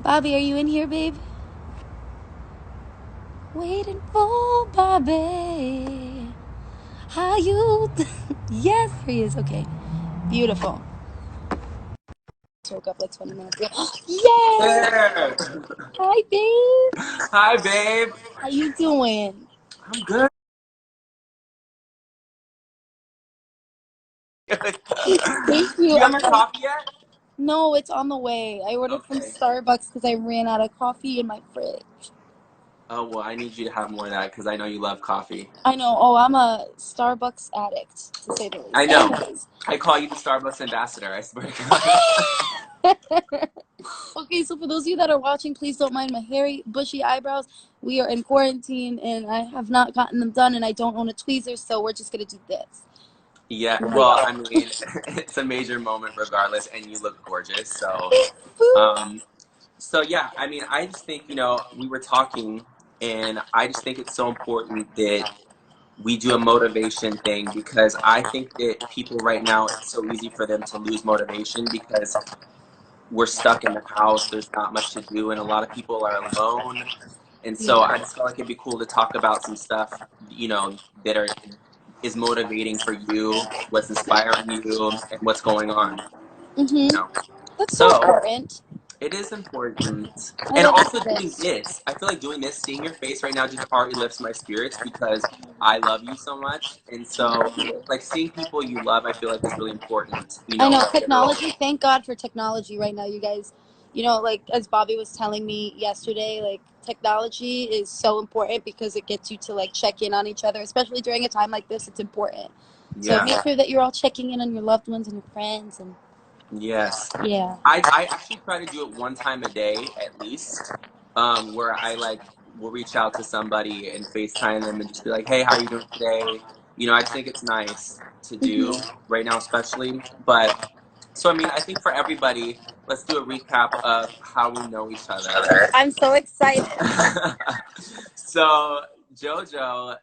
Bobby, are you in here, babe? Waiting for Bobby. How you? Yes, here he is. Okay, beautiful. Woke up like 20 minutes ago. Yay! There. Hi, babe. Hi, babe. How you doing? I'm good. Thank Do you. you have I'm your so. coffee yet? No, it's on the way. I ordered from Okay. Starbucks because I ran out of coffee in my fridge. Oh, well, I need you to have more of that because I know you love coffee. I know. Oh, I'm a Starbucks addict, to say the I least. know. Anyways. I call you the Starbucks ambassador, I swear to God. Okay, so for those of you that are watching, please don't mind my hairy, bushy eyebrows. We are in quarantine and I have not gotten them done and I don't own a tweezer, so we're just gonna do this. Yeah, well, Yeah. I mean, it's a major moment regardless, and you look gorgeous. Woo. Um, so yeah, I mean, I just think, we were talking, and I just think it's so important that we do a motivation thing because I think that people right now, it's so easy for them to lose motivation because we're stuck in the house. There's not much to do, and a lot of people are alone. And so Yeah. I just felt like it'd be cool to talk about some stuff, that is motivating for you, what's inspiring you, and what's going on. You Mm-hmm. know. That's so So important. it is important. I And love also doing this. this. I feel like doing this, seeing your face right now just already lifts my spirits because I love you so much. And so Thank you. like seeing people you love, I feel like is really important, I know in general. technology. Thank God for technology right now, you guys. Like as Bobby was telling me yesterday, like technology is so important because it gets you to like check in on each other, especially during a time like this. It's important. So Yeah. make sure that you're all checking in on your loved ones and your friends, and Yes. yeah. I actually try to do it one time a day at least, where I like will reach out to somebody and FaceTime them and just be like, hey, how are you doing today? I just think it's nice to do Hmm. right now, especially. But so, I mean, I think for everybody, let's do a recap of how we know each other. I'm so excited. So Jojo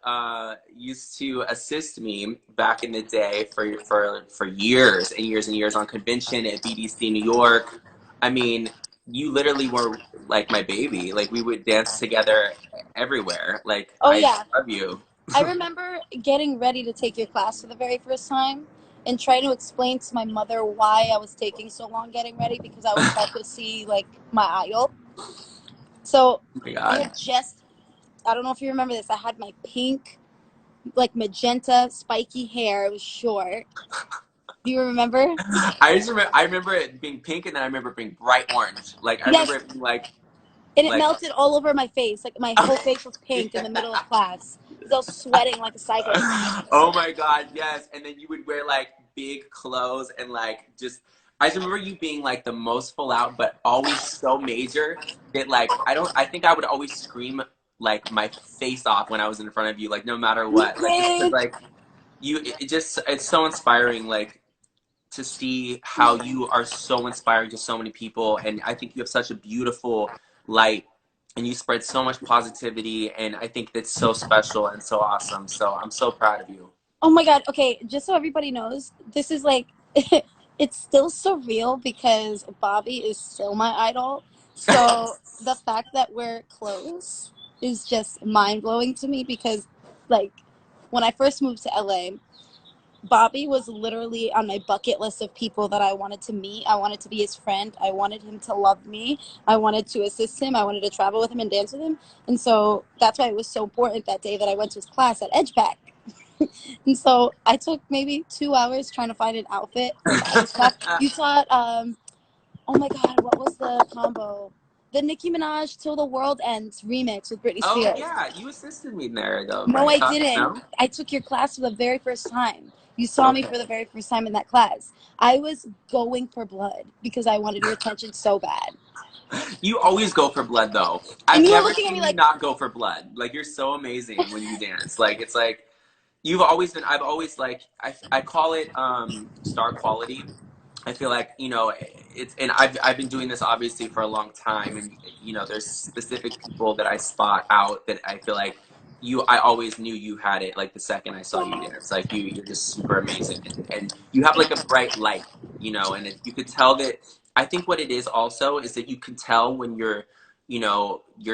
used to assist me back in the day for years and years and years on convention at BDC New York. I mean, you literally were like my baby. Like we would dance together everywhere. Like Oh I yeah, just love you. I remember getting ready to take your class for the very first time and trying to explain to my mother why I was taking so long getting ready because I was about to see like my idol. So Oh my I God. had just, I don't know if you remember this, I had my pink, like magenta, spiky hair. It was short. Do you remember? I remember it being pink and then I remember it being bright orange. Like I remember Yes. it being like And it like melted all over my face. Like my whole face was pink in the middle of class because I was sweating like a psycho. Oh my God, yes. And then you would wear like big clothes and like just I just remember you being like the most full out but always so major that like I think I would always scream like my face off when I was in front of you, like no matter You what. Like just because did. like it's so inspiring, like to see how you are so inspiring to so many people, and I think you have such a beautiful light and you spread so much positivity, and I think that's so special and so awesome. So I'm so proud of you. Oh my God. Okay, just so everybody knows, this is like, it's still surreal because Bobby is still my idol. So the fact that we're close is just mind blowing to me because, like, when I first moved to LA, Bobby was literally on my bucket list of people that I wanted to meet. I wanted to be his friend. I wanted him to love me. I wanted to assist him. I wanted to travel with him and dance with him. And so that's why it was so important that day that I went to his class at Edgepack. And so I took maybe 2 hours trying to find an outfit for Bobby's class. You taught, oh my God, what was the combo? The Nicki Minaj Till the World Ends remix with Britney Oh Spears. yeah, you assisted me there though, No, right? I didn't. No. I took your class for the very first time. You saw me Okay. for the very first time in that class. I was going for blood because I wanted your attention so bad. You always go for blood though. And I've you were never looking at me seen you like, not go for blood. Like you're so amazing when you dance. Like it's like you've always been. I've always like I call it star quality. I feel like it's, and I've been doing this obviously for a long time, and there's specific people that I spot out that I feel like I always knew you had it like the second I saw you dance. Like you're just super amazing, and you have like a bright light, and you could tell that I think what it is also is that you can tell when you're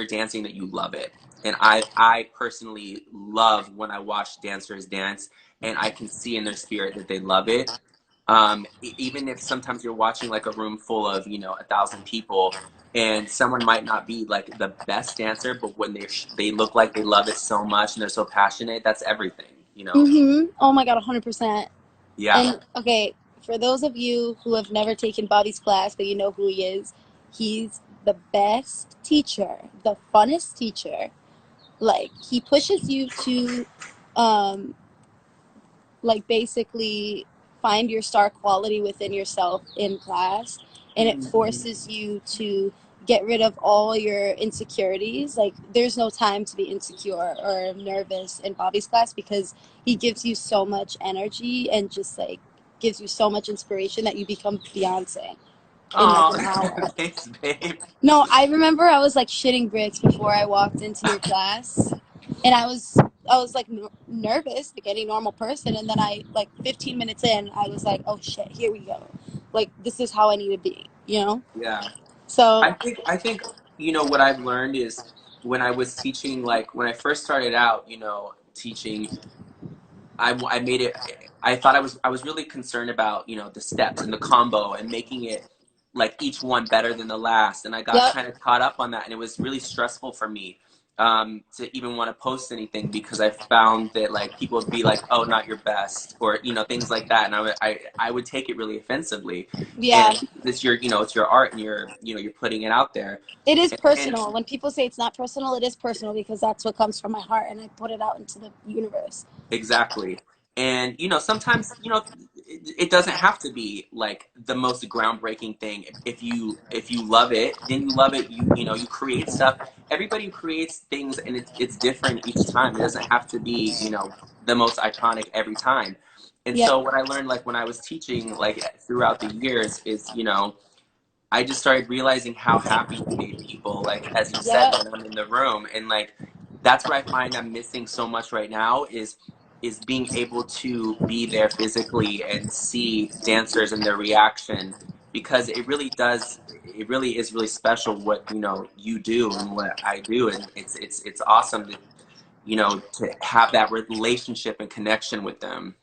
dancing that you love it. And I personally love when I watch dancers dance and I can see in their spirit that they love it. Even if sometimes you're watching like a room full of, 1,000 people and someone might not be like the best dancer, but when they look like they love it so much and they're so passionate, that's everything. Oh my god, 100%. Yeah. And okay, for those of you who have never taken Bobby's class, but you know who he is, he's the best teacher, the funnest teacher. Like he pushes you to um like basically find your star quality within yourself in class, and it forces you to get rid of all your insecurities. Like there's no time to be insecure or nervous in Bobby's class because he gives you so much energy and just like gives you so much inspiration that you become Beyonce in like Oh, an hour. thanks, babe. No, I remember I was like shitting bricks before I walked into your class, and I was like nervous, like any normal person, and then I like 15 minutes in, I was like, oh shit, here we go, like this is how I need to be, you know. Yeah. So I think what I've learned is when I was teaching, like when I first started out, teaching, I made it. I thought I was really concerned about the steps and the combo and making it like each one better than the last, and I got yep, kind of caught up on that, and it was really stressful for me to even want to post anything because I found that like people would be like, "Oh, not your best," or things like that, and I would take it really offensively, yeah, and it's your art and you're putting it out there, it is and personal. When people say it's not personal, it is personal because that's what comes from my heart, and I put it out into the universe. exactly. And sometimes it doesn't have to be like the most groundbreaking thing. If you love it, then you love it. You create stuff. Everybody creates things, and it's different each time. It doesn't have to be the most iconic every time. And Yep, so what I learned, like when I was teaching, like throughout the years, is I just started realizing how happy you made people, like as you said, yep, when I'm in the room. And like that's what I find I'm missing so much right now is being able to be there physically and see dancers and their reaction, because it really is really special what you do and what I do, and it's awesome to have that relationship and connection with them.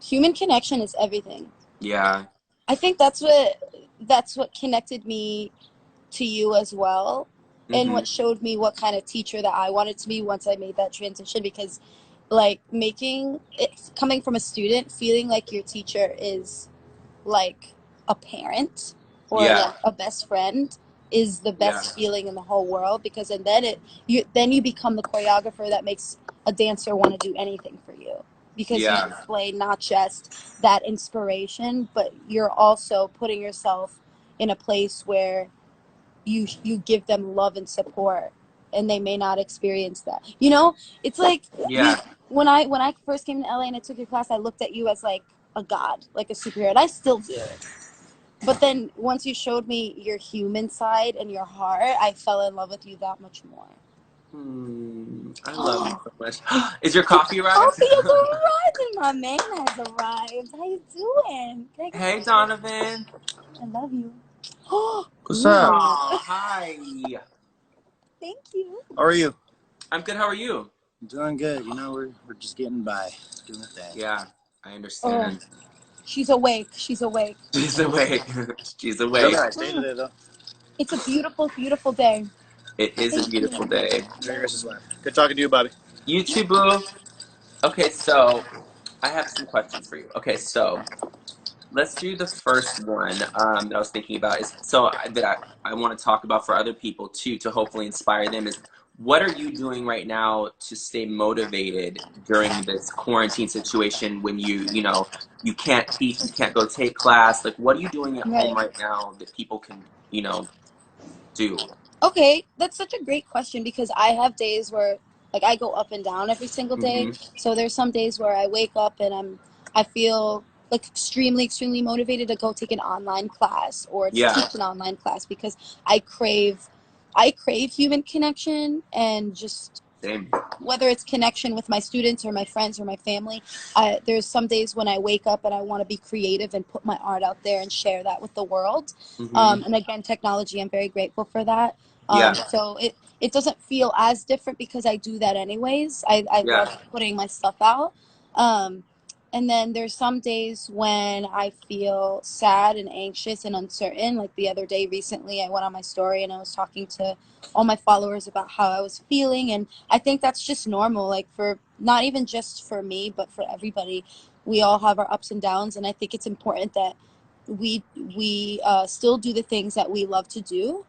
human connection is everything. Yeah. I think that's what connected me to you as well, and Hmm. what showed me what kind of teacher that I wanted to be once I made that transition, because like making it, coming from a student, feeling like your teacher is like a parent or Yeah. like a best friend is the Yeah. best feeling in the whole world, because and then you become the choreographer that makes a dancer want to do anything for you, because you Yeah. display not just that inspiration, but you're also putting yourself in a place where you give them love and support, and they may not experience that, it's like you Yeah. when I first came to LA and I took your class, I looked at you as like a god, like a superhero, and I still do. But then once you showed me your human side and your heart, I fell in love with you that much more. I love you so much. Is your coffee arrived? Coffee has arrived and my man has arrived. How you doing? Can I get Hey, Donovan. I love you. What's up? Aw, hi. Thank you. How are you? I'm good. How are you? I'm doing good. We're just getting by, doing a thing. Yeah, I Oh, understand. she's awake. She's awake. She's awake. She's Really awake. nice day today, though. It's a beautiful, beautiful day. It is a Thank beautiful you. day. Enjoy your Christmas life. Good talking to you, Bobby. You too, boo. Okay, so I have some questions for you. Okay, so let's do the first one that I was thinking about is that I want to talk about for other people too, to hopefully inspire them, is what are you doing right now to stay motivated during this quarantine situation when you can't teach, you can't go take class, like what are you doing at home Right. right now that people can do? Okay, that's such a great question, because I have days where like I go up and down every single day. Hmm. So there's some days where I wake up and I feel like extremely, extremely motivated to go take an online class or to Yeah. teach an online class, because I crave human connection and just Same. Whether it's connection with my students or my friends or my family. There's some days when I wake up and I want to be creative and put my art out there and share that with the world. Mm-hmm. And again, technology, I'm very grateful for that. Yeah. So it doesn't feel as different because I do that anyways. I Yeah. love putting my stuff out. Um, and then there's some days when I feel sad and anxious and uncertain. Like the other day recently, I went on my story and I was talking to all my followers about how I was feeling. And I think that's just normal, like for not even just for me, but for everybody. We all have our ups and downs. And I think it's important that we still do the things that we love to do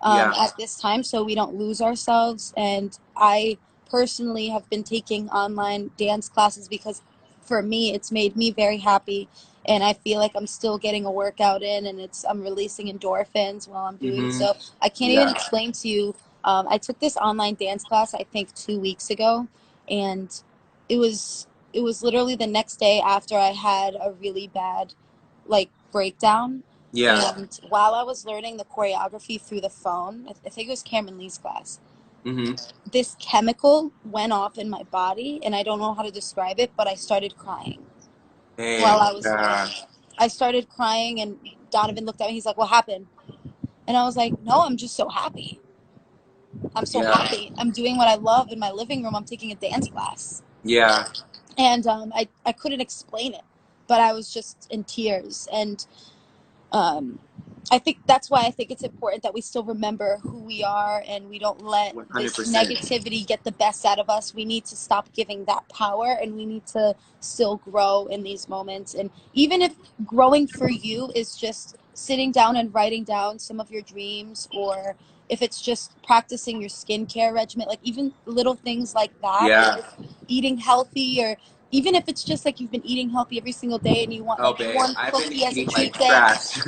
Yeah. at this time so we don't lose ourselves. And I personally have been taking online dance classes because for me, it's made me very happy. And I feel like I'm still getting a workout in and I'm releasing endorphins while I'm doing Mm-hmm. so. I can't even Yeah. explain to you. I took this online dance class, I think 2 weeks ago, and it was it was literally the next day after I had a really bad like breakdown. Yeah. And while I was learning the choreography through the phone, I think it was Cameron Lee's class, Mm-hmm. this chemical went off in my body, and I don't know how to describe it, but I started crying while Dang. I was Yeah. learning. I started crying, and Donovan looked at me. He's like, "What happened?" And I was like, "No, I'm just so happy. I'm so Yeah. happy. I'm doing what I love in my living room. I'm taking a dance class." Yeah. And I couldn't explain it, but I was just in tears. And um, I think that's why I think it's important that we still remember who we are and we don't let this 100%. negativity get the best out of us. We need to stop giving that power and we need to still grow in these moments. And even if growing for you is just sitting down and writing down some of your dreams, or if it's just practicing your skincare regimen, like even little things like that, or Yeah. just eating healthy, or even if it's just like you've been eating healthy every single day and you want Oh, like babe, one I've been cookie as a eating like treat day. trash.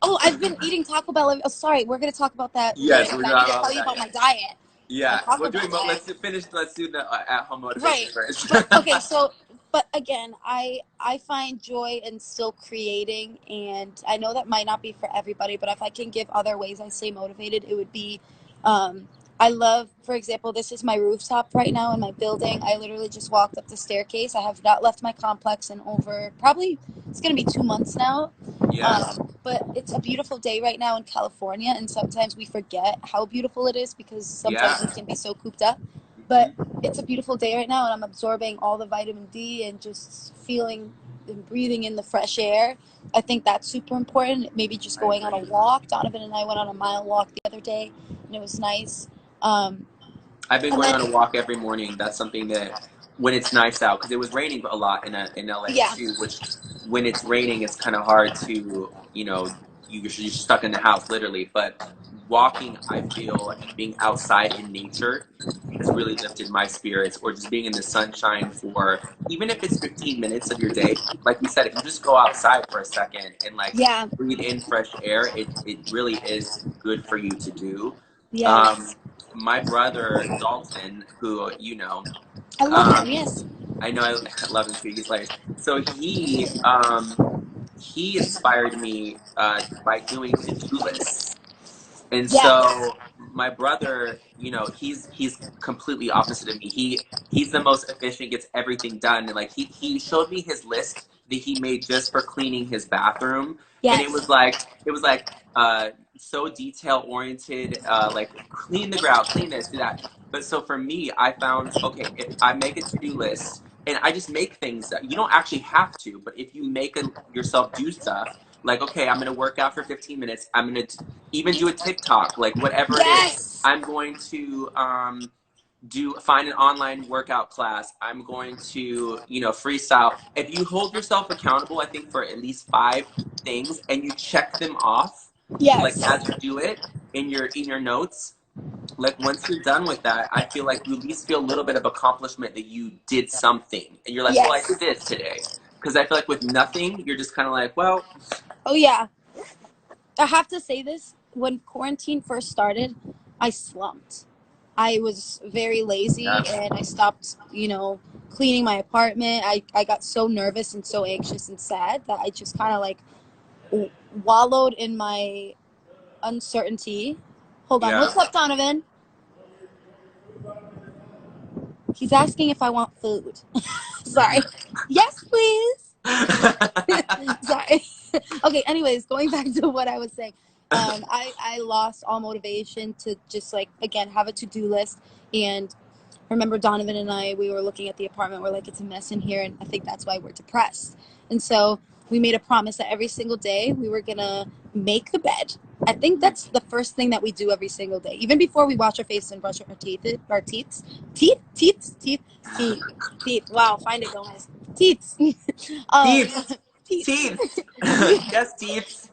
Oh, I've been eating Taco Bell. Oh, sorry, we're gonna talk about that later. Yes, we're 'Cause I need not to all tell of you that about yet. my diet, my Yeah, Taco we're Bell doing. diet. Let's finish. Let's do the at-home motivation Right, first. but okay. So, but again, I find joy in still creating, and I know that might not be for everybody, but if I can give other ways I stay motivated, it would be. Um, I love, for example, this is my rooftop right now in my building. I literally just walked up the staircase. I have not left my complex in over probably it's gonna be 2 months now. Yeah. But it's a beautiful day right now in California, and sometimes we forget how beautiful it is because Yeah. sometimes we can be so cooped up. Hmm. But it's a beautiful day right now, and I'm absorbing all the vitamin D and just feeling and breathing in the fresh air. I think that's super important. Maybe just I going on a agree. walk. Donovan and I went on a mile walk the other day, and it was nice. Um, I've been and going then, on a walk every morning. That's something that when it's nice out, because it was raining a lot in LA yeah, too. Which when it's raining, it's kind of hard to you're stuck in the house literally. But walking, I feel, and being outside in nature has really lifted my spirits. Or just being in the sunshine for even if it's 15 minutes of your day. Like we said, if you just go outside for a second and like yeah, breathe in fresh air, it really is good for you to do. Um, yes. my brother Dalton, who I love him, um, yes. I know I love him too. He's like so he inspired me by doing to-do lists. And Yes, so my brother, he's completely opposite of me. He's the most efficient, gets everything done. And like he showed me his list that he made just for cleaning his bathroom, and it was yes, like uh, so detail oriented. Like clean the grout, clean this, do that. But so for me, I found okay if I make a to do list and I just make things that you don't actually have to, but if you make yourself do stuff like okay, I'm gonna work out for 15 minutes. I'm gonna even do a TikTok, like whatever it is. yes, I'm going to find an online workout class. I'm going to freestyle. If you hold yourself accountable, I think for at least 5 things, and you check them off, like yes, as you do it in your notes. Like once you're done with that, I feel like you at least feel a little bit of accomplishment that you did something, and you're like, well, I did yes. this today. Because I feel like with nothing, you're just kind of like, well, Oh, yeah. I have to say this. When quarantine first started, I slumped. I was very lazy yeah, and I stopped, cleaning my apartment. I got so nervous and so anxious and sad that I just kind of like wallowed in my uncertainty. Hold on. yeah. What's up, Donovan? He's asking if I want food. Sorry. Yes, please. Sorry. Okay, anyways, going back to what I was saying. I lost all motivation to just like again have a to-do list. And I remember Donovan and we were looking at the apartment. We're like, it's a mess in here, and I think that's why we're depressed. And so we made a promise that every single day we were gonna make the bed. I think that's the first thing that we do every single day, even before we wash our face and brush our teeth. Teeth. Wow, find it, guys. Teeth. Teeth. Teeth. Teeth. Yes, teeth.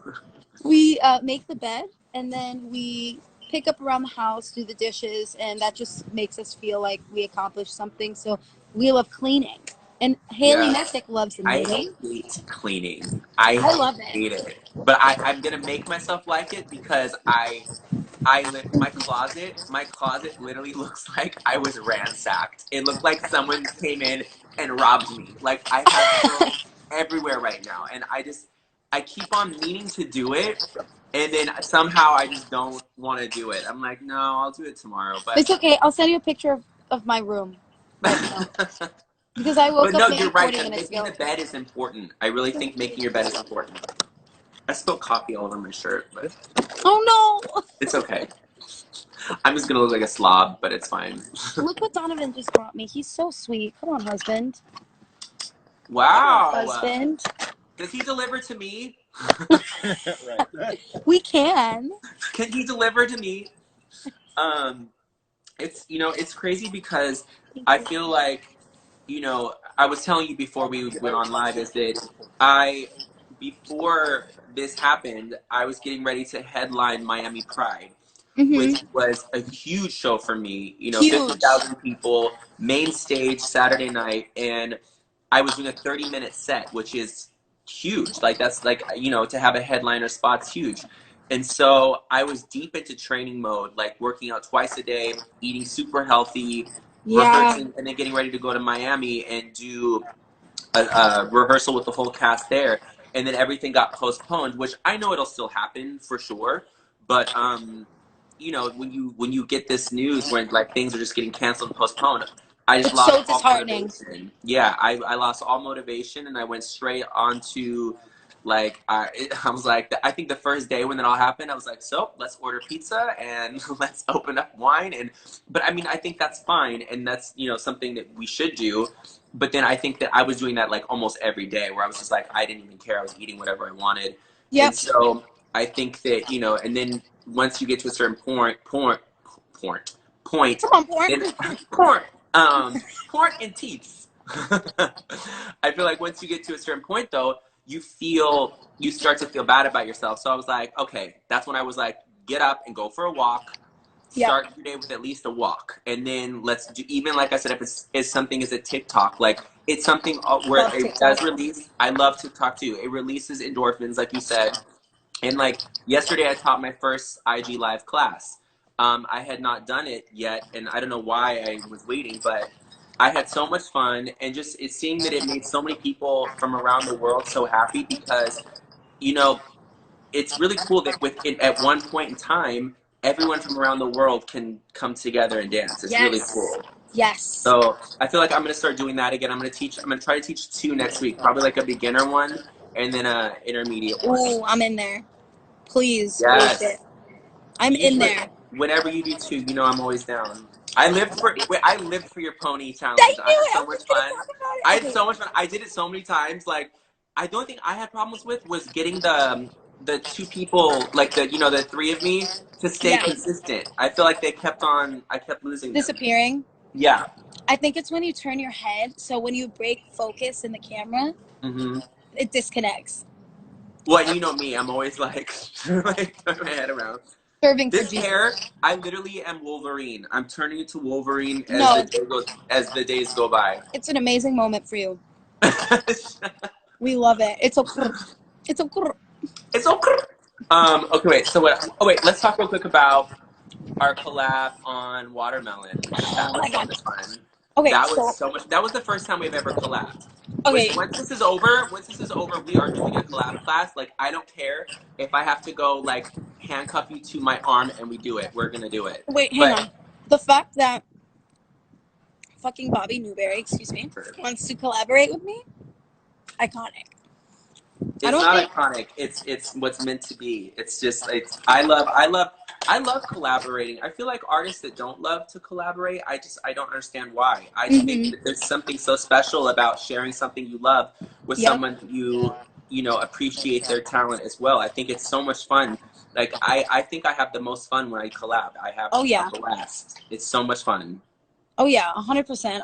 We make the bed, and then we pick up around the house, do the dishes, and that just makes us feel like we accomplished something. So we love cleaning. And Haley Messick loves I knitting. hate cleaning. I love hate it. it. But I'm gonna make myself like it because my closet literally looks like I was ransacked. It looked like someone came in and robbed me. Like I have clothes everywhere right now, and I keep on meaning to do it, and then somehow I just don't want to do it. I'm like, no, I'll do it tomorrow. But It's okay. I'll send you a picture of my room right now. Because I woke but up no, maybe you're right. 40 minutes Making ago. the bed is important. I really think making your bed is important. I spilled coffee all over my shirt, but Oh no! it's okay. I'm just gonna look like a slob, but it's fine. Look what Donovan just brought me. He's so sweet. Come on, husband. Wow. Husband. Does he deliver to me? Right. We can. Can he deliver to me? It's it's crazy because I feel like I was telling you before we went on live is that before this happened, I was getting ready to headline Miami Pride, which was a huge show for me. Huge. 50,000 people, main stage Saturday night, and I was doing a 30-minute set, which is huge. Like that's like to have a headliner spot's huge. And so I was deep into training mode, like working out twice a day, eating super healthy, rehearsing, and then getting ready to go to Miami and do a rehearsal with the whole cast there. And then everything got postponed, which I know it'll still happen for sure. But when you get this news when like things are just getting canceled and postponed, I just It's lost so all disheartening. motivation. Yeah, I lost all motivation, and I went straight onto like I was like, I think the first day when it all happened, I was like, so let's order pizza and let's open up wine. But I mean, I think that's fine, and that's something that we should do. But then I think that I was doing that like almost every day, where I was just like, I didn't even care. I was eating whatever I wanted. Yep. And so I think that and then once you get to a certain point, Come on, porn and teeth. I feel like once you get to a certain point, though, you start to feel bad about yourself. So I was like, okay, that's when I was like, get up and go for a walk. Start your day with at least a walk, and then let's do, even like I said, if it's something as a TikTok, like it's something where it does release. I love TikTok too. It releases endorphins, like you said. And like yesterday, I taught my first IG live class. I had not done it yet, and I don't know why I was waiting, but I had so much fun, and just it's seeing that it made so many people from around the world so happy because it's really cool that at one point in time, everyone from around the world can come together and dance. It's really cool. Yes. So I feel like I'm gonna start doing that again. I'm gonna try to teach 2 next week, probably like a beginner one and then a intermediate one. Ooh, I'm in there. Please. Yes. I'm in there. Whenever you do 2, I'm always down. I lived for your pony challenge. I had so much fun. I had so much fun. I did it so many times. Like, the only thing I had problems with was getting the 2 people, like the 3 of me, to stay consistent. I feel like I kept losing them. Disappearing. Yeah. I think it's when you turn your head. So when you break focus in the camera, it disconnects. Well, you know me. I'm always like turn my head around. This hair, I literally am Wolverine. I'm turning into Wolverine as the days go by. It's an amazing moment for you. We love it. It's okay. It's okay. It's okay. Okay, wait. So what? Oh, wait. Let's talk real quick about our collab on watermelon. That was so much fun. Okay, that was so much. That was the first time we've ever collabed. Okay. Once this is over, we are doing a collab class. Like, I don't care if I have to go like handcuff you to my arm and we do it. We're gonna do it. Wait, hang on. The fact that fucking Bobby Newberry, excuse me, wants to collaborate with me, iconic. I It's don't not think. iconic. It's what's meant to be. It's just it's I love collaborating. I feel like artists that don't love to collaborate, I don't understand why. I think Mm-hmm. that there's something so special about sharing something you love with Yep. someone that you know appreciate their talent as well. I think it's so much fun. Like I think I have the most fun when I collab. I have Oh a yeah. blast. It's so much fun. Oh yeah, 100%.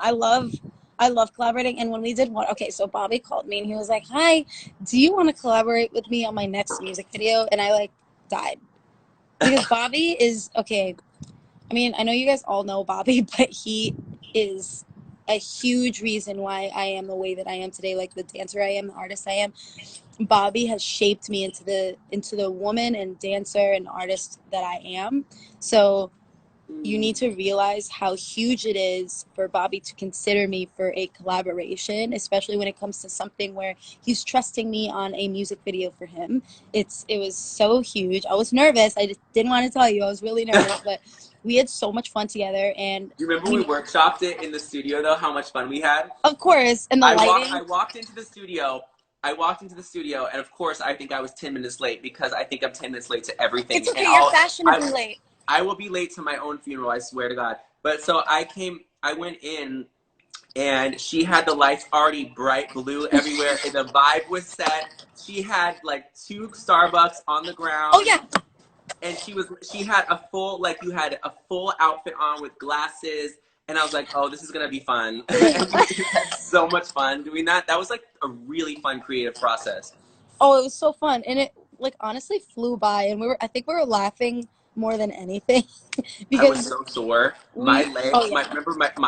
I love collaborating. And when we did one, okay, so Bobby called me and he was like, "Hi, do you want to collaborate with me on my next music video?" And I like died because Bobby is okay. I mean, I know you guys all know Bobby, but he is a huge reason why I am the way that I am today, like the dancer I am, the artist I am. Bobby has shaped me into the woman and dancer and artist that I am. So you need to realize how huge it is for Bobby to consider me for a collaboration, especially when it comes to something where he's trusting me on a music video for him. It was so huge. I was nervous. I just didn't want to tell you. I was really nervous, but we had so much fun together. And You remember we we, workshopped it in the studio though? How much fun we had? of course, and the I lighting. walked into the studio. I walked into the studio, and of course, I think I was 10 minutes late because I think I'm 10 minutes late to everything. It's And okay. You're fashionably late. I will be late to my own funeral. I swear to God. But so I went in, and she had the lights already bright blue everywhere, and the vibe was set. She had like two Starbucks on the Oh ground, yeah. and she had a full like you had a full outfit on with glasses, and I was like, oh, this is gonna be fun. And we had so much fun doing that. That was like a really fun creative process. Oh, it was so fun, and it like honestly flew by, and I think we were laughing more than anything I was because so sore. My we. Oh legs, yeah.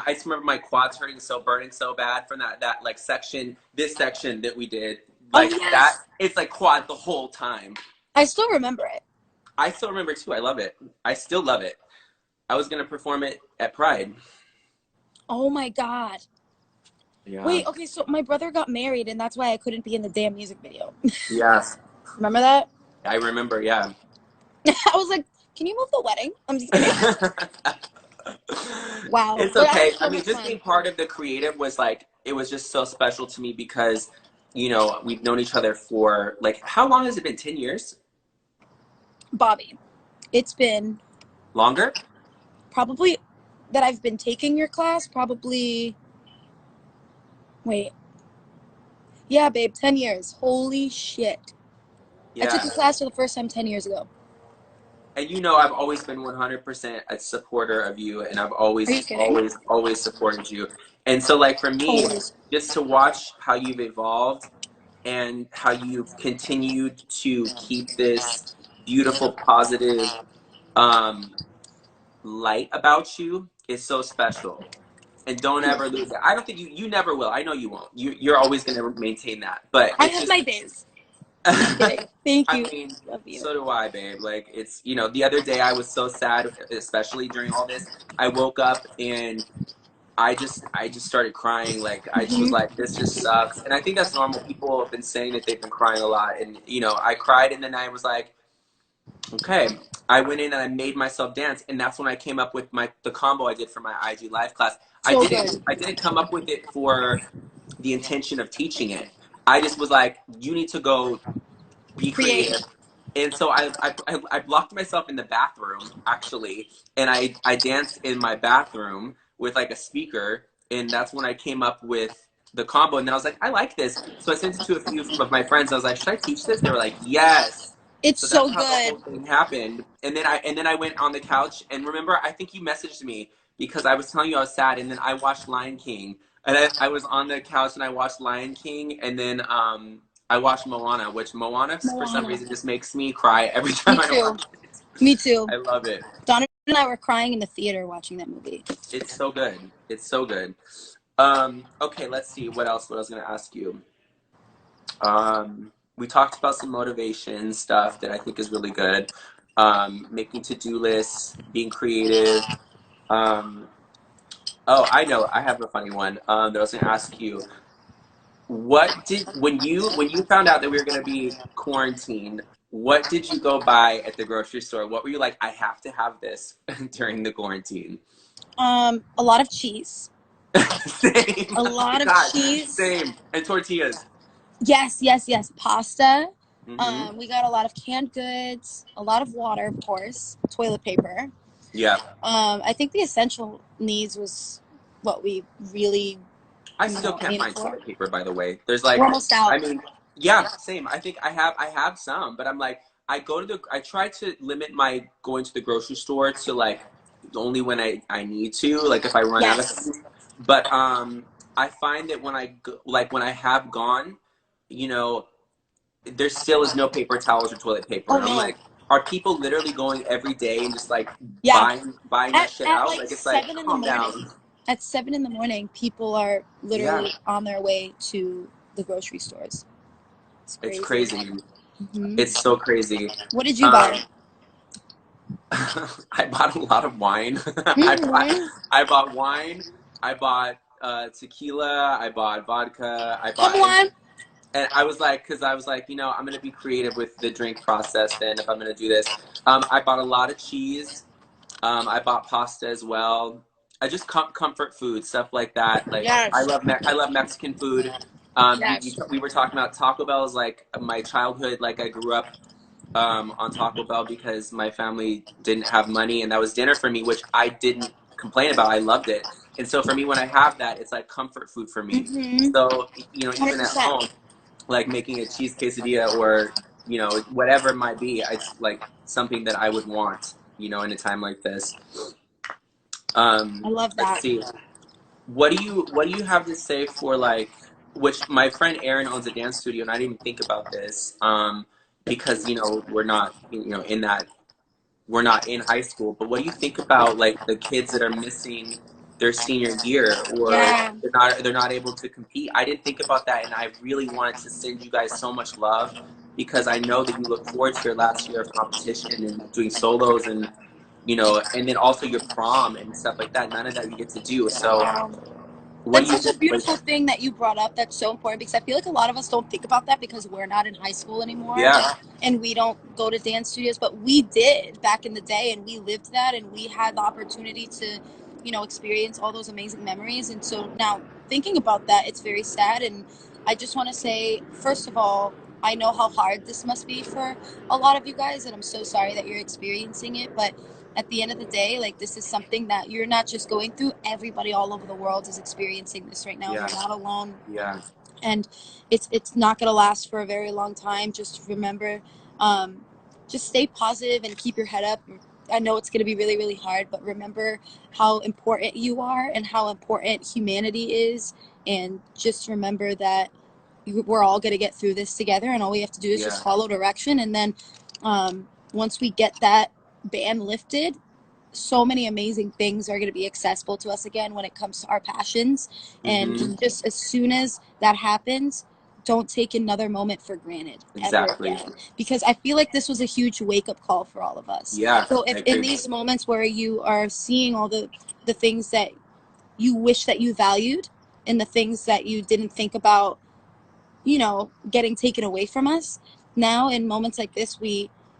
I just remember my quads hurting so burning so bad from that like section, this section that we did. Oh Like that, yes. it's like quad the whole time. I still remember it. I still remember too. I love it. I still love it. I was gonna perform it at Pride. Oh my God. Yeah. Wait, okay, so my brother got married and that's why I couldn't be in the damn music video. Yes. Remember that? I remember, yeah. I was like, can you move the wedding? I'm just kidding. Wow. It's But that okay. was I so mean, much just being fun. part of the creative was like, it was just so special to me because, you know, we've known each other for like, how long has it been? 10 years? Bobby, it's been Longer? probably that I've been taking your class, probably, wait, yeah, babe, 10 years. Holy shit. I took Yeah. your class for the first time 10 years ago. And you know, I've always been 100% a supporter of you, and I've Are you always, kidding? always, always supported you. And so, like, for me, Always. just to watch how you've evolved and how you've continued to keep this beautiful, positive um, light about you is so special. And don't ever lose it. I don't think you never will. I know you won't. You're always going to maintain that. But I it's have just, my days. Just kidding. Thank I you. mean, Love you. so do I, babe. Like, it's, you know, the other day I was so sad, especially during all this. I woke up and I just started crying. Like, I just was Mhm. like, this just sucks. And I think that's normal. People have been saying that they've been crying a lot. And, you know, I cried and then I was like, okay. I went in and I made myself dance. And that's when I came up with the combo I did for my IG live class. So good. I didn't come up with it for the intention of teaching it. I just was like, you need to go be Create. creative. And so I blocked myself in the bathroom actually, and I danced in my bathroom with like a speaker, and that's when I came up with the combo. And then I was like, I like this, so I sent it to a few of my friends. I was like, should I teach this? They were like, yes. It's So that's so how the good. whole thing happened. And then I went on the couch, and remember, I think you messaged me because I was telling you I was sad, and then I watched Lion King, and I was on the couch and I watched Lion King, and then I watched Moana, which Moana for some Moana. reason just makes me cry every Me time I too. watch it. Me too. I love it. Donovan and I were crying in the theater watching that movie. It's so good. It's so good. Okay, let's see what else. What I was gonna ask you. We talked about some motivation stuff that I think is really good. Making to-do lists, being creative. Um, oh, I know. I have a funny one that I was gonna ask you. What did when you found out that we were going to be quarantined, what did you go buy at the grocery store? What were you like, I have to have this during the quarantine? A lot of cheese. Same. A lot of God, cheese. same. And tortillas. Yes, yes, yes. Pasta. Mm-hmm. We got a lot of canned goods, a lot of water, of course, toilet paper. Yeah. I think the essential needs was what we really, I still can't aimed find for. toilet paper, by the way. There's We're like, almost out. I mean, yeah, same. I think I have some, but I'm like, I try to limit my going to the grocery store to like only when I need to, like if I run out of Yes. things. But I find that when like when I have gone, you know, there still is no paper towels or toilet paper, Oh and I'm no. like, are people literally going every day and just like Yeah. buying that shit At out? like Like it's like, 7 in the calm morning. down. At 7 in the morning, people are Yeah, literally on their way to the grocery stores. It's it's crazy. crazy. Hmm. It's so crazy. What did you buy? Um, I bought a lot of wine. Hmm. I bought wine. I bought tequila. I bought vodka. Come on. And I was like, because I was like, I'm gonna be creative with the drink process. Then if I'm gonna do this, I bought a lot of cheese. I bought pasta as well. I just comfort food stuff like that. Like Yes. I love Mexican food. Yes. We were talking about Taco Bell is like my childhood. Like I grew up on Taco Bell because my family didn't have money, and that was dinner for me, which I didn't complain about. I loved it, and so for me, when I have that, it's like comfort food for me. Hmm. So even at 100%. home, like making a cheese quesadilla or whatever it might be, it's like something that I would want, in a time like this. I love Let's that. see. What do you have to say for like which my friend Aaron owns a dance studio, and I didn't even think about this because we're not in that we're not in high school, but what do you think about like the kids that are missing their senior year or Yeah. they're not able to compete? I didn't think about that, and I really wanted to send you guys so much love because I know that you look forward to your last year of competition and doing solos and then also your prom and stuff like that. None of that you get to do. So Wow. what That's do you such a think? Like, beautiful thing that you brought up. That's so important because I feel like a lot of us don't think about that because we're not in high school anymore yeah, and we don't go to dance studios, but we did back in the day and we lived that and we had the opportunity to, experience all those amazing memories. And so now thinking about that, it's very sad. And I just want to say, first of all, I know how hard this must be for a lot of you guys, and I'm so sorry that you're experiencing it. But at the end of the day, like this is something that you're not just going through. Everybody all over the world is experiencing this right now. yeah, You're not alone, yeah, and it's not going to last for a very long time. Just remember, um, just stay positive and keep your head up. I know it's going to be really, really hard, but remember how important you are and how important humanity is. And just remember that we're all going to get through this together, and all we have to do is yeah, just follow direction. And then once we get that ban lifted, so many amazing things are going to be accessible to us again when it comes to our passions. mm-hmm, And just as soon as that happens, don't take another moment for granted ever exactly, again, because I feel like this was a huge wake-up call for all of us. yeah, So I if in agree, these moments where you are seeing all the things that you wish that you valued and the things that you didn't think about, getting taken away from us, now in moments like this,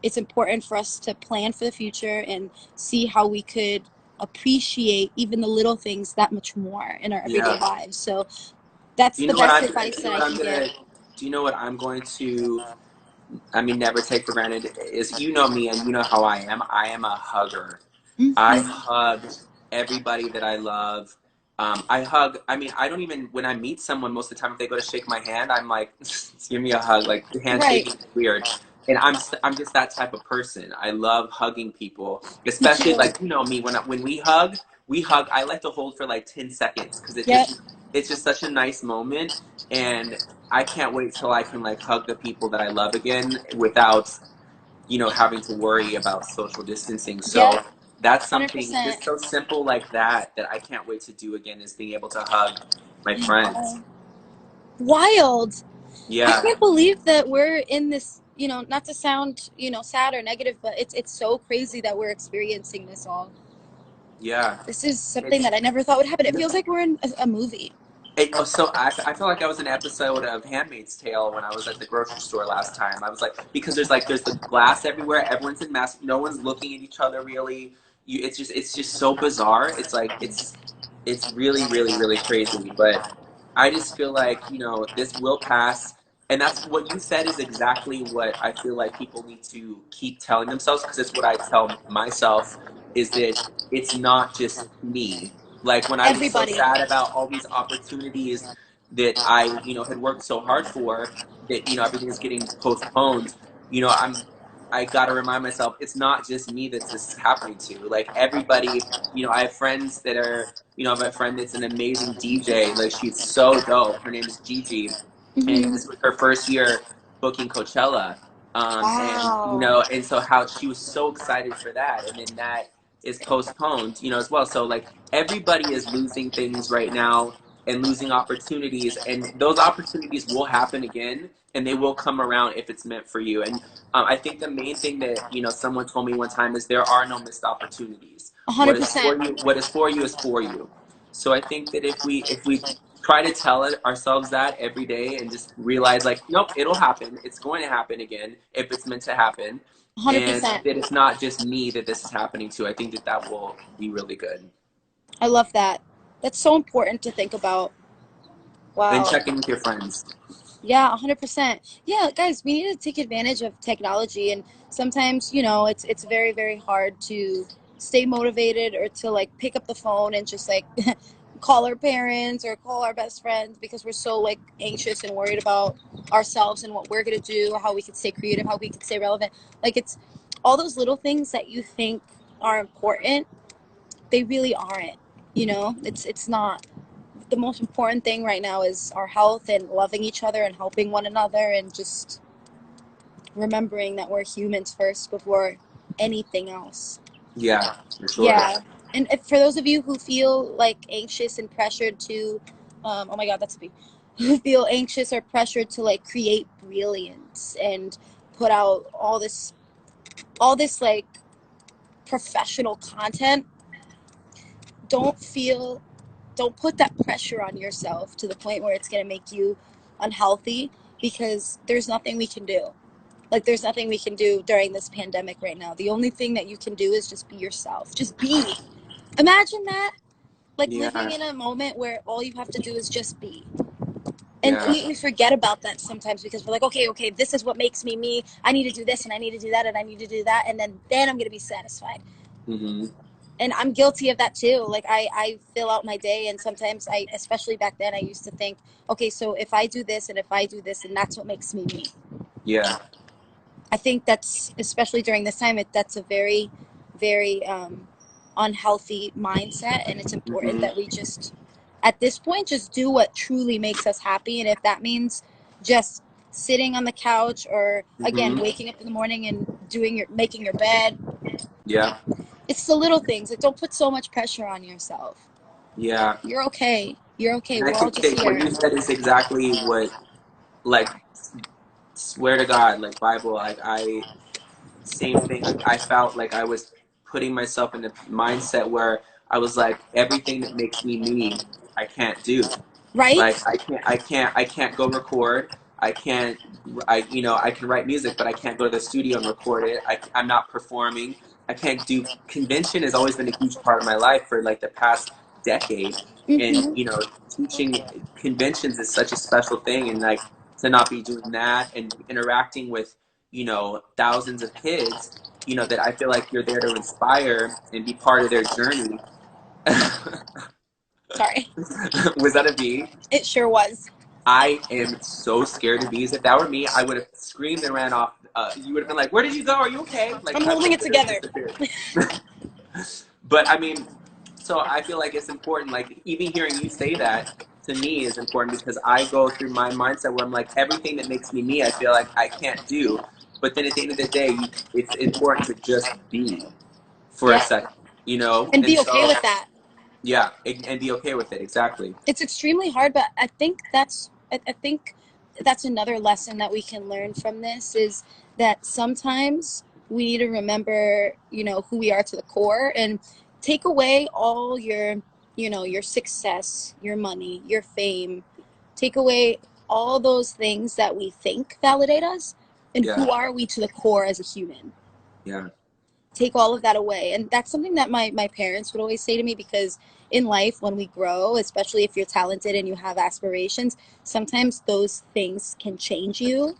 it's important for us to plan for the future and see how we could appreciate even the little things that much more in our everyday yeah. lives. So that's Do you the know what best I'm? advice You know that I what I'm can give. gonna? Do you know what I'm going to? I mean, never take for granted is me and you know how I am. I am a hugger. I Hmm. hug everybody that I love. I hug. I mean, I don't even when I meet someone most of the time if they go to shake my hand, I'm like, give me a hug. Like the Right. handshaking is weird, and I'm just that type of person. I love hugging people, Me especially too. like me when we hug. We hug. I like to hold for like 10 seconds because Yep. it's just such a nice moment, and I can't wait till I can like hug the people that I love again without having to worry about social distancing. Yep. So that's something 100%. just so simple like that I can't wait to do again is being able to hug my friends. Wild. I Yeah, can't believe that we're in this, not to sound, sad or negative, but it's so crazy that we're experiencing this all. yeah. This is something It's that I never thought would happen. It feels like we're in a movie. I feel like I was an episode of Handmaid's Tale when I was at the grocery store last time. I was like, because there's the glass everywhere. Everyone's in masks. No one's looking at each other really. It's just so bizarre. It's like it's really, really, really crazy. But I just feel like, this will pass. And that's what you said is exactly what I feel like people need to keep telling themselves, because it's what I tell myself, is that it's not just me. Like when I was so Everybody. sad about all these opportunities that I, had worked so hard for, that, everything is getting postponed, I got to remind myself it's not just me that this is happening to. Like everybody, I have friends that are, I have a friend that's an amazing DJ. Like she's so dope. Her name is Gigi, and Hmm. this was her first year booking Coachella. And Wow. and so how she was so excited for that, and then that is postponed, as well. So like everybody is losing things right now and losing opportunities, and those opportunities will happen again, and they will come around if it's meant for you. And I think the main thing that someone told me one time is there are no missed opportunities. What is for 100%. you, what is for you is for you. So I think that if we try to tell ourselves that every day and just realize like, nope, it'll happen. It's going to happen again if it's meant to happen, and 100%. that it's not just me that this is happening to. I think that that will be really good. I love that. That's so important to think about. And Wow. check in with your friends. Yeah, 100%. Yeah, guys, we need to take advantage of technology, and sometimes, it's very, very hard to stay motivated or to like pick up the phone and just like call our parents or call our best friends because we're so like anxious and worried about ourselves and what we're going to do, how we could stay creative, how we could stay relevant. Like it's all those little things that you think are important, they really aren't. It's not. The most important thing right now is our health and loving each other and helping one another and just remembering that we're humans first before anything else. Yeah, for sure. Yeah. And if, for those of you who feel like anxious and pressured to, oh my God, that's me, who feel anxious or pressured to like create brilliance and put out all this like professional content, don't feel don't put that pressure on yourself to the point where it's going to make you unhealthy, because there's nothing we can do. Like there's nothing we can do during this pandemic right now. The only thing that you can do is just be yourself. Just be. Imagine that, like living Yeah, in a moment where all you have to do is just be. And yeah. we forget about that sometimes because we're like, okay, this is what makes me me. I need to do this and I need to do that and I need to do that, and then I'm going to be satisfied. Hmm. And I'm guilty of that too. Like I fill out my day, and sometimes especially back then, I used to think, okay, so if I do this and if I do this, and that's what makes me me. Yeah. I think that's, especially during this time, that's a very, very unhealthy mindset, and it's important Hmm. that we just, at this point, just do what truly makes us happy, and if that means just sitting on the couch or again Hmm. waking up in the morning and making your bed, Yeah. it's the little things. Like don't put so much pressure on yourself. Yeah. You're okay. You're okay. And I We're all think just that what here. you said is exactly what, like, swear to God, like Bible, like same thing. Like I felt like I was putting myself in a mindset where I was like, everything that makes me me, I can't do. Right? Like I can't go record. I can't, I can write music, but I can't go to the studio and record it. I'm not performing. I can't do convention has always been a huge part of my life for like the past decade. And, Mm-hmm. teaching conventions is such a special thing. And like to not be doing that and interacting with, thousands of kids, that I feel like you're there to inspire and be part of their journey. Sorry. Was that a bee? It sure was. I am so scared of bees. If that were me, I would have screamed and ran off. You would have been like, "Where did you go? Are you okay?" Like I'm I holding would it have literally together. disappeared. But I mean, so I feel like it's important. Like even hearing you say that to me is important because I go through my mindset where I'm like, everything that makes me me, I feel like I can't do. But then at the end of the day, it's important to just be for a Yeah. second, And And be okay so with that. yeah, and be okay with it. Exactly. It's extremely hard, but I think that's another lesson that we can learn from this is that sometimes we need to remember, who we are to the core, and take away all your success, your money, your fame, take away all those things that we think validate us, and Yeah, who are we to the core as a human. yeah. take all of that away. And that's something that my parents would always say to me, because in life, when we grow, especially if you're talented and you have aspirations, sometimes those things can change you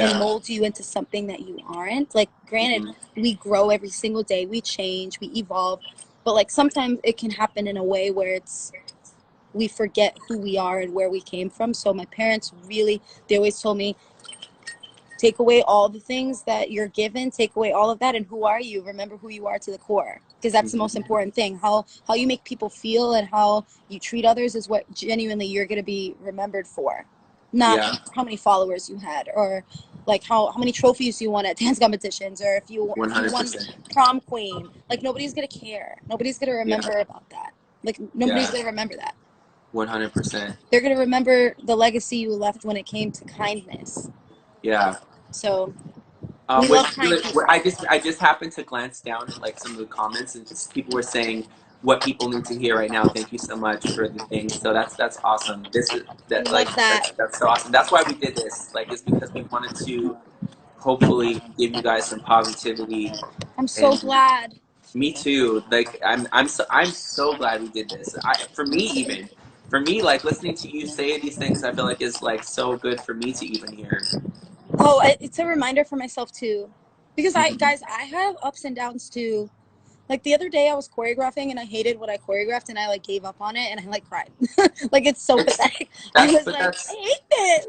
and Yeah. mold you into something that you aren't. Like, granted, Hmm. we grow every single day, we change, we evolve, but like sometimes it can happen in a way where it's we forget who we are and where we came from. So my parents really, they always told me, take away all the things that you're given, take away all of that, and who are you? Remember who you are to the core, because that's the most Hmm. important thing. How you make people feel and how you treat others is what genuinely you're going to be remembered for, not Yeah. how many followers you had, or like how many trophies you won at dance competitions, or One if you hundred won percent. prom queen. Like, nobody's going to care, nobody's going to Yeah. remember about that. Like, nobody's Yeah. going to remember that. 100%. They're going to remember the legacy you left when it came to kindness. Yeah. So we love kind people. I just happened to glance down at like some of the comments, and people were saying what people need to hear right now. Thank you so much for the thing. So that's awesome. This is We that like love that. that's so awesome. That's why we did this. Like, it's because we wanted to hopefully give you guys some positivity. I'm so And glad. me too. Like, I'm so glad we did this. For me, even for me, like, listening to you say these things, I feel like is like so good for me to even hear. Oh, it's a reminder for myself too, because Hmm. I have ups and downs too. Like, the other day I was choreographing and I hated what I choreographed and I like gave up on it and I like cried. Like, it's so It's pathetic. I that's was but like, I that's hate this.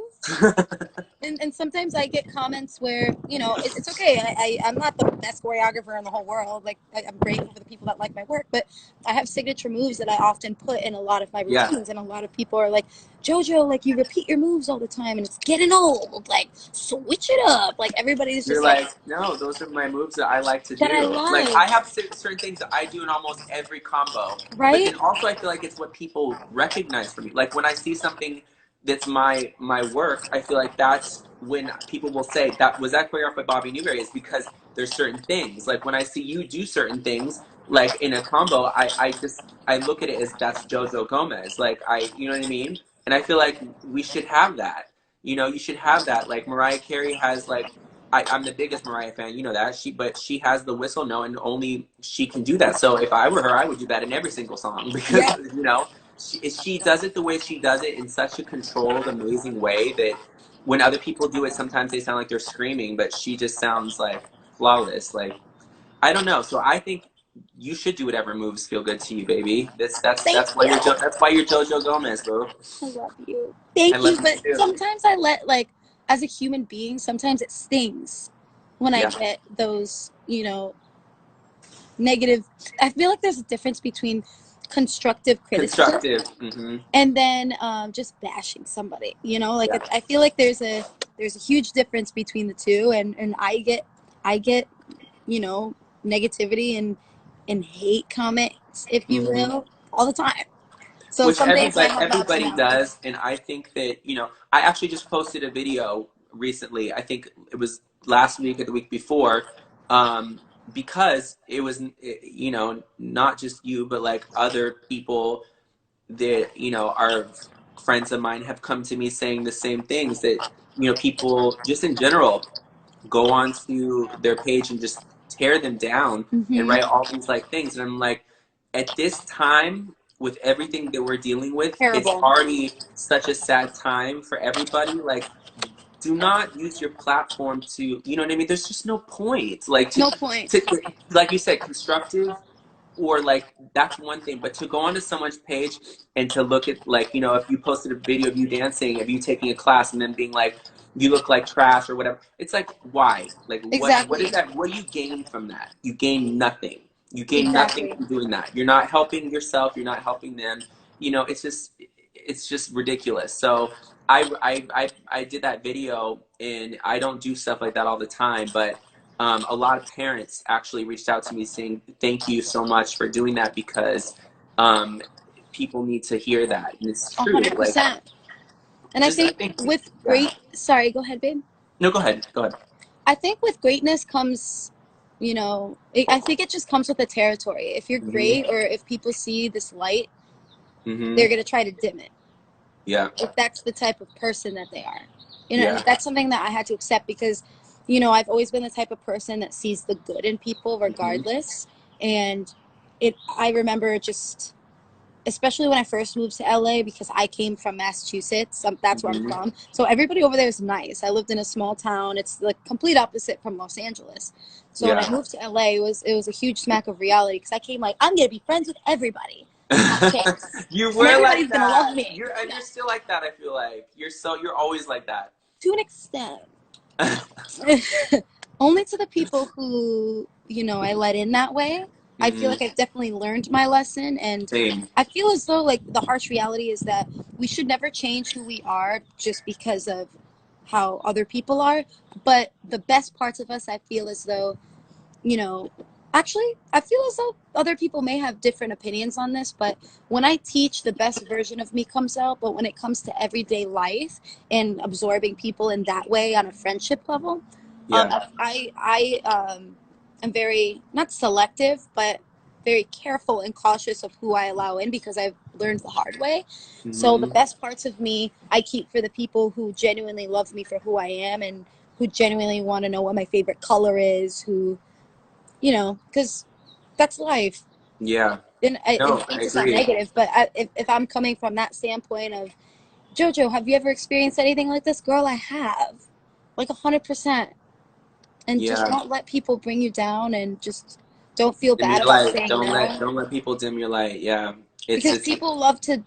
And sometimes I get comments where, it's okay. I'm not the best choreographer in the whole world. Like, I'm grateful for the people that like my work, but I have signature moves that I often put in a lot of my yeah. routines. And a lot of people are like, Jojo, like, you repeat your moves all the time and it's getting old. Like, switch it up. Like, everybody's You're just like, like, no, those are my moves that I like to that I do. Like, I like, have certain things that I do in almost every combo. But right? then also, I feel like it's what people recognize from me. Like, when I see something that's my work, I feel like that's when people will say that was that choreographed by Bobby Newberry, is because there's certain things. Like, when I see you do certain things, like in a combo, I look at it as that's Jojo Gomez. Like, you know what I mean? And I feel like we should have that. You should have that. Like, Mariah Carey has like I'm the biggest Mariah fan, you know that. But she has the whistle note, and only she can do that. So if I were her, I would do that in every single song because Yeah. she does it the way she does it in such a controlled, amazing way that when other people do it, sometimes they sound like they're screaming, but she just sounds like flawless. Like, I don't know. So I think you should do whatever moves feel good to you, baby. Thank That's why you. you're JoJo Gomez, bro. I love you. I Thank you. love you But too. sometimes I let, like, as a human being, sometimes it stings when I Yeah, get those, negative. I feel like there's a difference between constructive criticism constructive. Hmm. and then just bashing somebody. Like, Yeah. I feel like there's a huge difference between the two, and I get negativity and hate comments, if you Hmm. will, all the time. So Which some days I have the ups and everybody downs. does, and I think that I actually just posted a video recently. I think it was last week or the week before, um, because it was not just you, but like other people that are friends of mine have come to me saying the same things, that people just in general go onto their page and just tear them down and Hmm. write all these like things. And I'm like, at this time, with everything that we're dealing with, it's Terrible. already such a sad time for everybody. Like, do not use your platform to, you know what I mean? There's just no point. Like, No point. to like you said, constructive, or like, that's one thing, but to go onto someone's page and to look at, like, if you posted a video of you dancing, of you taking a class, and then being like, you look like trash or whatever, it's like, why? Like, what is Exactly. that? What do you gain from that? You gain nothing. You gain nothing Exactly. from doing that. You're not helping yourself, you're not helping them. It's just ridiculous. So I did that video, and I don't do stuff like that all the time, but a lot of parents actually reached out to me saying, thank you so much for doing that, because um, people need to hear that. And it's A true. hundred Like, percent. And I just, I think think, with yeah. sorry, go ahead, babe. No, go ahead. Go ahead. I think with greatness comes, I think it just comes with the territory. If you're Hmm. great, or if people see this light, Hmm. they're gonna try to dim it. Yeah. If that's the type of person that they are, and Yeah. that's something that I had to accept, because you know, I've always been the type of person that sees the good in people Hmm. regardless. And I remember just, especially when I first moved to LA because I came from Massachusetts. That's where I'm Hmm. from. So everybody over there is nice. I lived in a small town. It's the complete opposite from Los Angeles. So when I Yeah. moved to LA, it was a huge smack of reality because I came like, I'm gonna be friends with everybody. Have kids, You and were like everybody's gonna love that. me. And Yeah, you're still like that, I feel like. You're always like that. to an extent. Only to the people who, you know, I let in that way. I feel Hmm. like I've definitely learned my lesson, and Same. I feel as though like the harsh reality is that we should never change who we are just because of how other people are. But the best parts of us, I feel as though, you know, actually, I feel as though other people may have different opinions on this, but when I teach, the best version of me comes out. But when it comes to everyday life and absorbing people in that way on a friendship level, Yeah. am very, not selective, but very careful and cautious of who I allow in because I've learned the hard way. So the Hmm. best parts of me, I keep for the people who genuinely love me for who I am and who genuinely want to know what my favorite color is, who, you know, because that's life. Yeah. And I No, I hate to sound agree. negative, but if I'm coming from that standpoint of, Jojo, have you ever experienced anything like this? Girl, I have. Like 100%. And just Yeah. don't let people bring you down and just don't feel Dim bad your about light. saying no. Don't let people dim your light. Yeah. Because It's people love to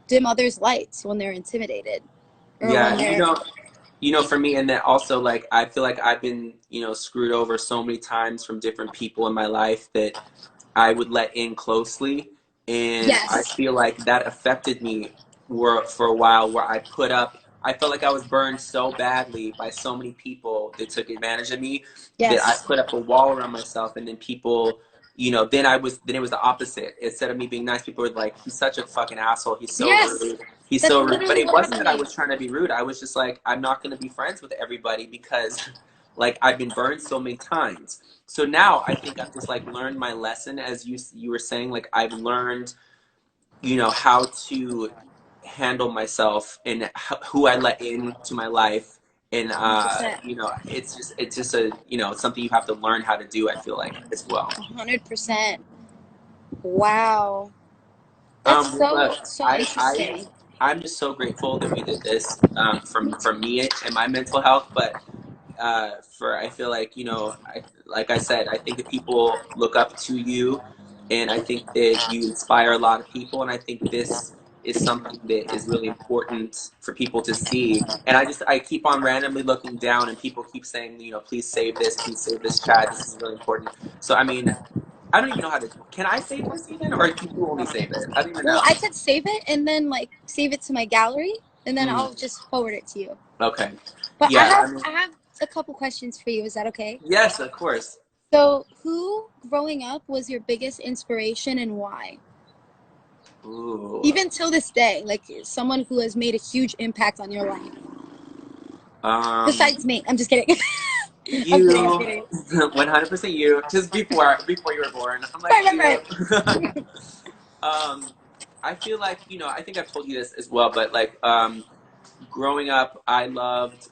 dim others' lights when they're intimidated or yeah, when and they're, for me, and that also, like, I feel like I've been, screwed over so many times from different people in my life that I would let in closely, and I yes, feel like that affected me for a while. Where I felt like I was burned so badly by so many people that took advantage of me that I yes, put up a wall around myself, and then people. Then it was the opposite. Instead of me being nice, people were like, "He's such a fucking asshole. He's so yes. rude. He's That's so rude." But literally it what wasn't happened to that I me. was trying to be rude. I was just like, I'm not going to be friends with everybody because, like, I've been burned so many times. So now I think I've just like learned my lesson, as you were saying. Like, I've learned, how to handle myself and who I let into my life. And 100%. it's just a something you have to learn how to do, I feel like, as well. 100%. Wow. That's so, But so I I interesting. I'm just so grateful that we did this, for me and my mental health. But for I feel like, like I said, I think that people look up to you, and I think that you inspire a lot of people, and I think this is something that is really important for people to see. And I keep on randomly looking down, and people keep saying, please save this, Chad. This is really important. So I mean, I don't even know how to. Can I save this even, or can you only save it? I don't even Well, know. I could save it and then like save it to my gallery and then Mm, I'll just forward it to you. okay. But I Yeah. have I mean, I have a couple questions for you. Is that okay? yes, of course. So, who growing up was your biggest inspiration and why? Ooh. Even till this day, like someone who has made a huge impact on your life. Um. Besides me. I'm just kidding. I'm kidding. I'm You, kidding. 100% you. Just before you were born, I'm like Right, you. right, um, I feel like, I think I've told you this as well, but like, growing up, I loved,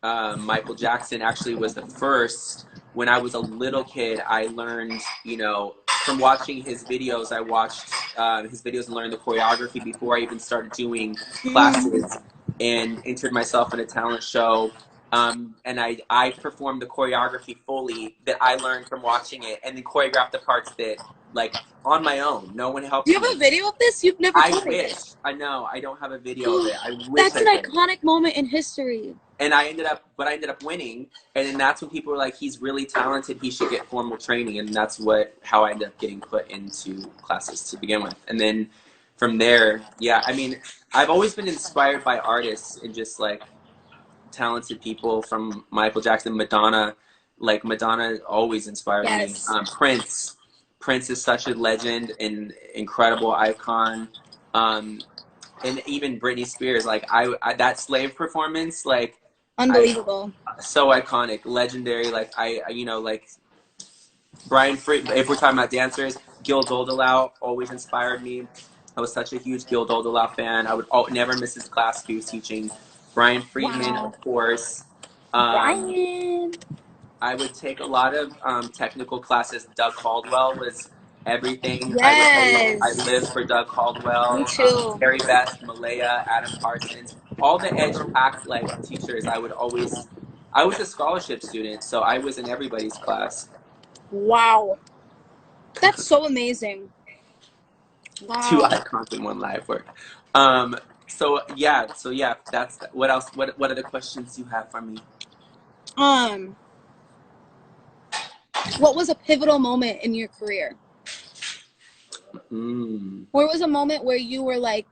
Michael Jackson actually was the first. When I was a little kid, I learned, from watching his videos. I watched his videos and learned the choreography before I even started doing right. classes, and entered myself in a talent show. And I performed the choreography fully that I learned from watching it, and then choreographed the parts that, like, on my own. No one Do helped you have a me. video of this? You've never I told me wish. this. I know. I don't have a video of it. I wish That's I an did. iconic moment in history. And I ended up winning, and then that's when people were like, he's really talented, he should get formal training. And that's how I ended up getting put into classes to begin with. And then from there, yeah, I mean, I've always been inspired by artists and just like talented people, from Michael Jackson, Madonna. Like, Madonna always inspired me. Yes. Prince is such a legend and incredible icon. um, and even Britney Spears, like, I that Slave performance, like, I Unbelievable. so iconic, legendary. Like, like, Brian Free. If we're talking about dancers, Gil Doldelau always inspired me. I was such a huge Gil Doldelau fan. I would never miss his class he was teaching. Brian Friedman, Wow. of course. Brian. I would take a lot of technical classes. Doug Caldwell was everything. I lived Yes. for Doug Me Caldwell, too. Terry Beth, Malaya, Adam Parsons, all the edge pack like teachers. I was a scholarship student, so I was in everybody's class. Wow. That's so amazing. Two Wow. icons in one live work. So yeah, that's what else. What other questions you have for me? Um, what was a pivotal moment in your career? Where was a moment where you were like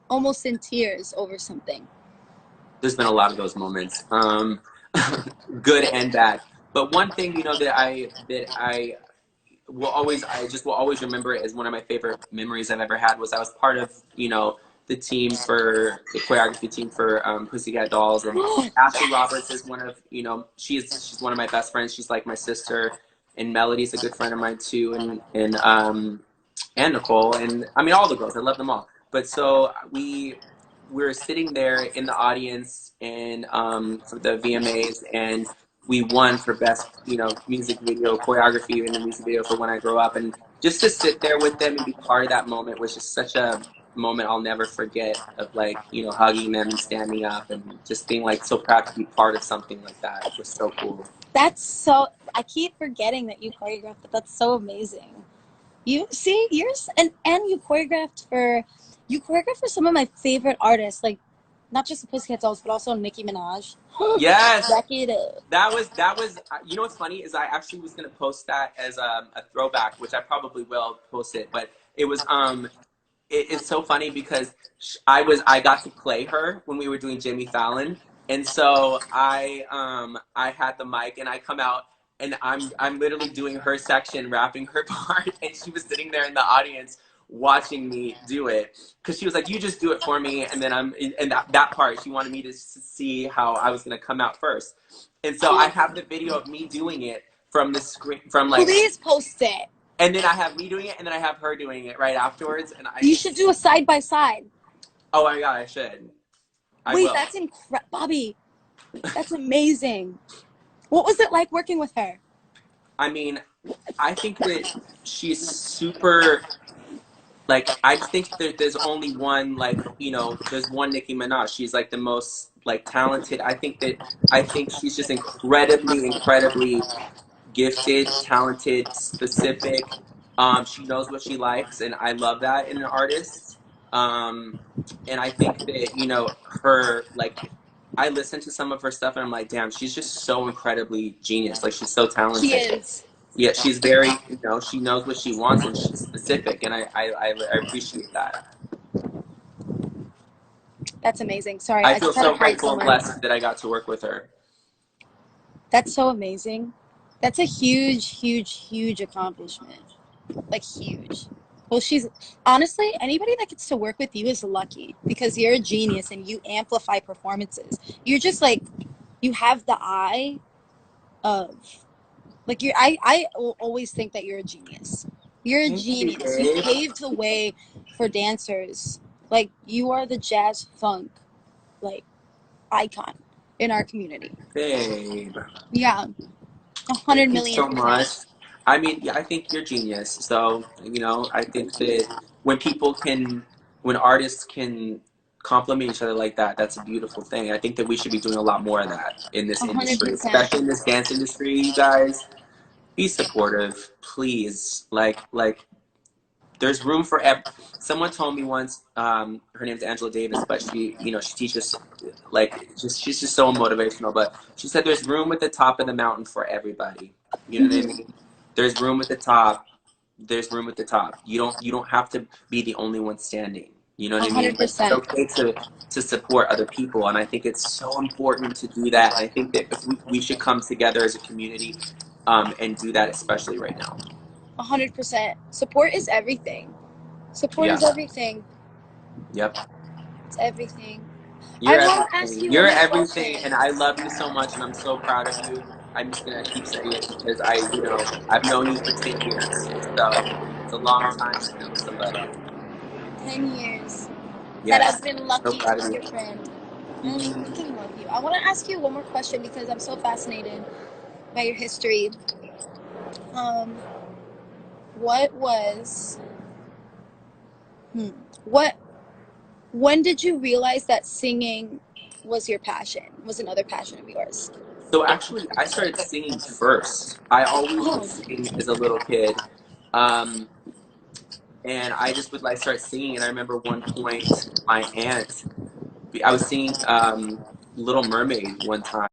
almost in tears over something? There's been a lot of those moments, good and bad. But one thing, that I I just will always remember it as one of my favorite memories I've ever had was I was part of, the team for the choreography team for Pussycat Dolls, and Ashley Roberts is one of, she's one of my best friends. She's like my sister, and Melody's a good friend of mine too, and Nicole, and I mean all the girls. I love them all. But so we were sitting there in the audience and for the VMAs, and we won for best, music video choreography in the music video for When I Grow Up, and just to sit there with them and be part of that moment was just such a moment I'll never forget of like, hugging them and standing up and just being like so proud to be part of something like that. It was so cool. That's so. I keep forgetting that you choreographed it. That's so amazing. You see, yours and you choreographed for some of my favorite artists, like not just the Pussycat Dolls, but also Nicki Minaj. Yes. Back it up. That was you know what's funny is I actually was going to post that as a throwback, which I probably will post it, but it was it's so funny because I got to play her when we were doing Jimmy Fallon, and so I had the mic and I come out and I'm literally doing her section, rapping her part, and she was sitting there in the audience watching me do it because she was like, "You just do it for me," and then that part she wanted me to see how I was gonna come out first, and so I have the video of me doing it from the screen from like. Please post it. And then I have me doing it, and then I have her doing it right afterwards. And You should do a side by side. Oh my god, I should. I Wait, will. that's incredible, Bobby. That's amazing. What was it like working with her? I mean, I think that she's super. Like, I just think that there's only one, like, there's one Nicki Minaj. She's like the most like talented. I think she's just incredibly gifted, talented, specific. She knows what she likes, and I love that in an artist. Um, and I think that her like I listen to some of her stuff, and I'm like, damn, she's just so incredibly genius. Like she's so She talented. is. Yeah, she's very, she knows what she wants, and she's specific, and I appreciate that. That's amazing. Sorry, I I feel just had a so heart grateful and somewhere. blessed that I got to work with her. That's so amazing. That's a huge, huge, huge accomplishment. Like huge. Well, she's honestly anybody that gets to work with you is lucky because you're a genius and you amplify performances. You're just like you have the eye of like you. I will always think that you're a genius. You're a Thank you, genius. You babe. paved the way for dancers. Like you are the jazz funk like icon in our community. Babe. Yeah, a hundred Thank you so million much. percent. I mean, yeah, I think you're genius. So, I think that when when artists can compliment each other like that, that's a beautiful thing. I think that we should be doing a lot more of that in this A hundred industry, percent. especially in this dance industry, you guys. Be supportive, please. Like there's room for someone told me once, her name's Angela Davis, but she teaches like she's just so motivational, but she said there's room at the top of the mountain for everybody. You know what I mean? There's room at the top. There's room at the top. You don't have to be the only one standing. You know A what I mean? hundred Like it's percent. okay to support other people, and I think it's so important to do that. And I think that if we should come together as a community, and do that, especially right now. 100%. Support is everything. Support Yeah. is everything. Yep. It's everything. I You're want to ask everything. you You're one more everything, and I question. love you so much, and I'm so proud of you. I'm just gonna keep saying it because I've known you for 10 years, so it's a long time to know somebody. 10 years that I've Yes, been so lucky to proud be of you. your friend. I Mm-hmm. fucking love you. I want to ask you one more question because I'm so fascinated by your history. Um, what was, hmm, what, when did you realize that singing was your passion, was another passion of yours? So actually, I started singing first. I always would Oh, sing as a little kid. Um, and I just would like start singing. And I remember one point, my aunt, I was singing Little Mermaid one time.